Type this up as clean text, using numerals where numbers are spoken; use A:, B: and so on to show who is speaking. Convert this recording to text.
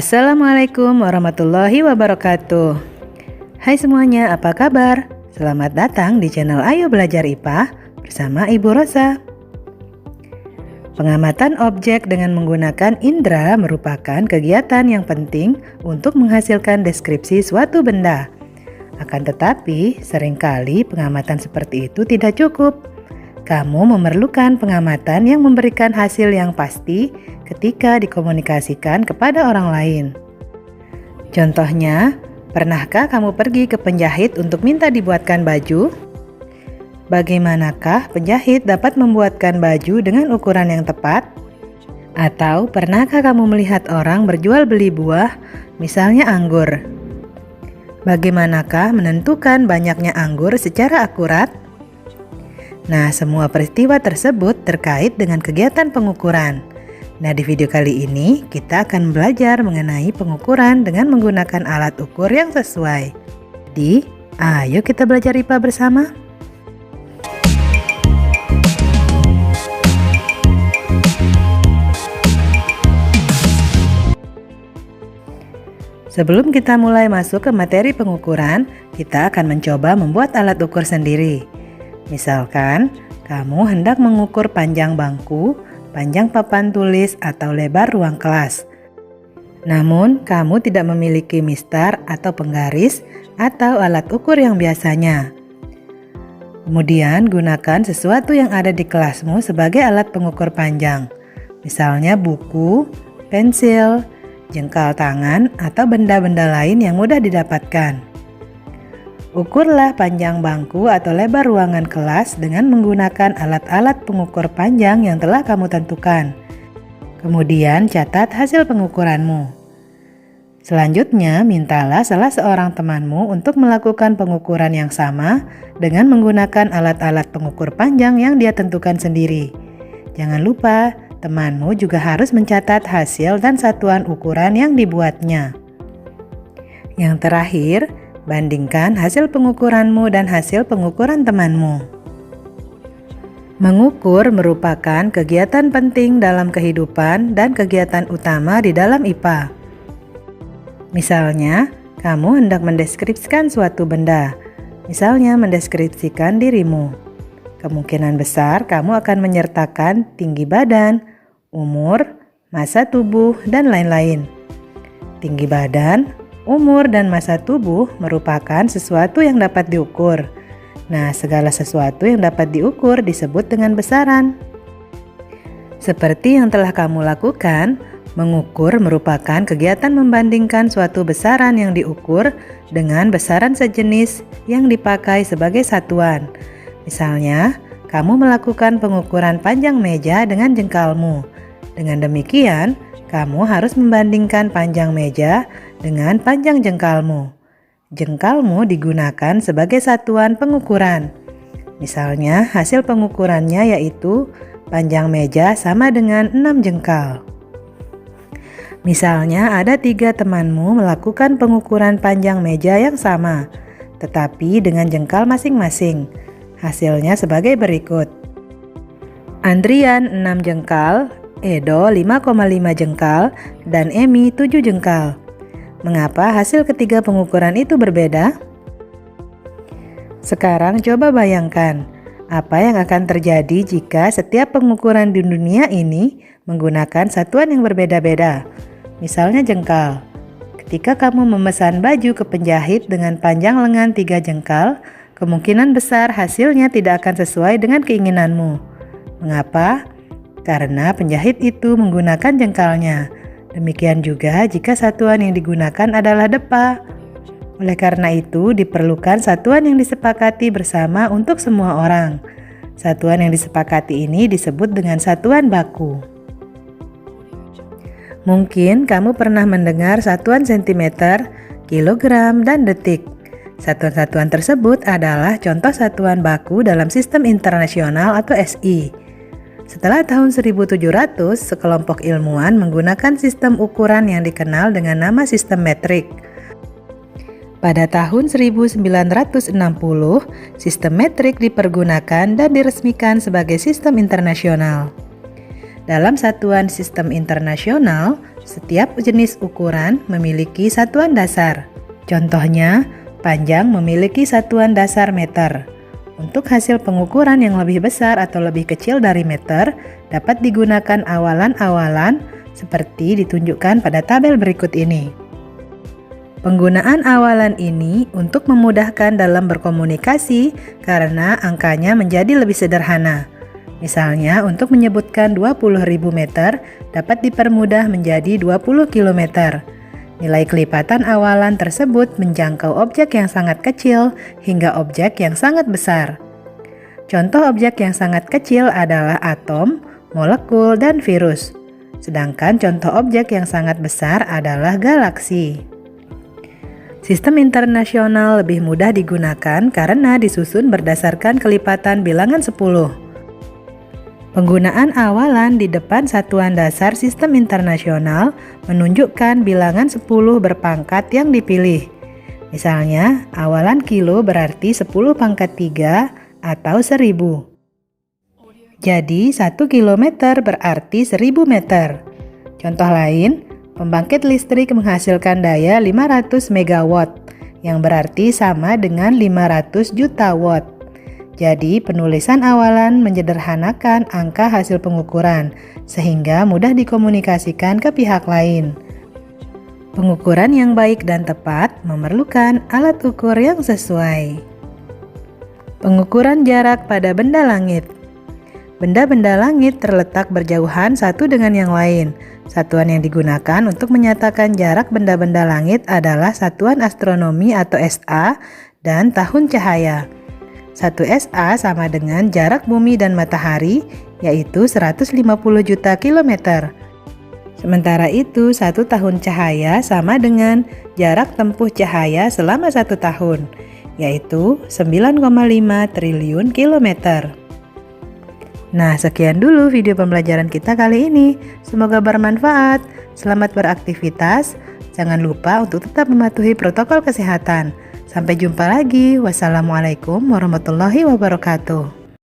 A: Assalamualaikum warahmatullahi wabarakatuh. Hai semuanya, apa kabar? Selamat datang di channel Ayo Belajar IPA bersama Ibu Rosa. Pengamatan objek dengan menggunakan indera merupakan kegiatan yang penting untuk menghasilkan deskripsi suatu benda. Akan tetapi, seringkali pengamatan seperti itu tidak cukup. Kamu memerlukan pengamatan yang memberikan hasil yang pasti ketika dikomunikasikan kepada orang lain. Contohnya, pernahkah kamu pergi ke penjahit untuk minta dibuatkan baju? Bagaimanakah penjahit dapat membuatkan baju dengan ukuran yang tepat? Atau pernahkah kamu melihat orang berjual beli buah, misalnya anggur? Bagaimanakah menentukan banyaknya anggur secara akurat? Nah, semua peristiwa tersebut terkait dengan kegiatan pengukuran. Nah, di video kali ini kita akan belajar mengenai pengukuran dengan menggunakan alat ukur yang sesuai. Jadi, ayo kita belajar IPA bersama. Sebelum kita mulai masuk ke materi pengukuran, kita akan mencoba membuat alat ukur sendiri. Misalkan, kamu hendak mengukur panjang bangku, panjang papan tulis, atau lebar ruang kelas. Namun, kamu tidak memiliki mistar atau penggaris atau alat ukur yang biasanya. Kemudian, gunakan sesuatu yang ada di kelasmu sebagai alat pengukur panjang. Misalnya buku, pensil, jengkal tangan, atau benda-benda lain yang mudah didapatkan. Ukurlah panjang bangku atau lebar ruangan kelas dengan menggunakan alat-alat pengukur panjang yang telah kamu tentukan. Kemudian catat hasil pengukuranmu. Selanjutnya, mintalah salah seorang temanmu untuk melakukan pengukuran yang sama dengan menggunakan alat-alat pengukur panjang yang dia tentukan sendiri. Jangan lupa, temanmu juga harus mencatat hasil dan satuan ukuran yang dibuatnya. Yang terakhir, bandingkan hasil pengukuranmu dan hasil pengukuran temanmu. Mengukur merupakan kegiatan penting dalam kehidupan dan kegiatan utama di dalam IPA. Misalnya, kamu hendak mendeskripsikan suatu benda, misalnya mendeskripsikan dirimu. Kemungkinan besar kamu akan menyertakan tinggi badan, umur, massa tubuh, dan lain-lain. Tinggi badan, umur, dan massa tubuh merupakan sesuatu yang dapat diukur. Nah, segala sesuatu yang dapat diukur disebut dengan besaran. Seperti yang telah kamu lakukan, mengukur merupakan kegiatan membandingkan suatu besaran yang diukur dengan besaran sejenis yang dipakai sebagai satuan. Misalnya, kamu melakukan pengukuran panjang meja dengan jengkalmu. Dengan demikian, kamu harus membandingkan panjang meja dengan panjang jengkalmu. Jengkalmu digunakan sebagai satuan pengukuran. Misalnya, hasil pengukurannya yaitu panjang meja sama dengan 6 jengkal. Misalnya, ada 3 temanmu melakukan pengukuran panjang meja yang sama, tetapi dengan jengkal masing-masing. Hasilnya sebagai berikut. Andrian 6 jengkal, Edo 5,5 jengkal, dan Emi 7 jengkal. Mengapa hasil ketiga pengukuran itu berbeda? Sekarang coba bayangkan, apa yang akan terjadi jika setiap pengukuran di dunia ini menggunakan satuan yang berbeda-beda. Misalnya jengkal. Ketika kamu memesan baju ke penjahit dengan panjang lengan 3 jengkal, kemungkinan besar hasilnya tidak akan sesuai dengan keinginanmu. Mengapa? Karena penjahit itu menggunakan jengkalnya. Demikian juga jika satuan yang digunakan adalah depa. Oleh karena itu, diperlukan satuan yang disepakati bersama untuk semua orang. Satuan yang disepakati ini disebut dengan satuan baku. Mungkin kamu pernah mendengar satuan sentimeter, kilogram, dan detik. Satuan-satuan tersebut adalah contoh satuan baku dalam sistem internasional atau SI. Setelah tahun 1700, sekelompok ilmuwan menggunakan sistem ukuran yang dikenal dengan nama sistem metrik. Pada tahun 1960, sistem metrik dipergunakan dan diresmikan sebagai sistem internasional. Dalam satuan sistem internasional, Setiap jenis ukuran memiliki satuan dasar. Contohnya, panjang memiliki satuan dasar meter. Untuk hasil pengukuran yang lebih besar atau lebih kecil dari meter, dapat digunakan awalan-awalan seperti ditunjukkan pada tabel berikut ini. Penggunaan awalan ini untuk memudahkan dalam berkomunikasi karena angkanya menjadi lebih sederhana. Misalnya, untuk menyebutkan 20.000 meter dapat dipermudah menjadi 20 km. Nilai kelipatan awalan tersebut menjangkau objek yang sangat kecil hingga objek yang sangat besar. Contoh objek yang sangat kecil adalah atom, molekul, dan virus. Sedangkan contoh objek yang sangat besar adalah galaksi. Sistem internasional lebih mudah digunakan karena disusun berdasarkan kelipatan bilangan 10. Penggunaan awalan di depan satuan dasar sistem internasional menunjukkan bilangan 10 berpangkat yang dipilih. Misalnya, awalan kilo berarti 10 pangkat 3 atau 1000. Jadi, 1 kilometer berarti 1000 meter. Contoh lain, pembangkit listrik menghasilkan daya 500 megawatt, yang berarti sama dengan 500 juta watt. Jadi, penulisan awalan menyederhanakan angka hasil pengukuran, sehingga mudah dikomunikasikan ke pihak lain. Pengukuran yang baik dan tepat memerlukan alat ukur yang sesuai. Pengukuran jarak pada benda langit. Benda-benda langit terletak berjauhan satu dengan yang lain. Satuan yang digunakan untuk menyatakan jarak benda-benda langit adalah satuan astronomi atau SA dan tahun cahaya. 1 SA sama dengan jarak bumi dan matahari, yaitu 150 juta kilometer. Sementara itu, 1 tahun cahaya sama dengan jarak tempuh cahaya selama 1 tahun, yaitu 9,5 triliun kilometer. Nah, sekian dulu video pembelajaran kita kali ini. Semoga bermanfaat. Selamat beraktivitas. Jangan lupa untuk tetap mematuhi protokol kesehatan. Sampai jumpa lagi. Wassalamualaikum warahmatullahi wabarakatuh.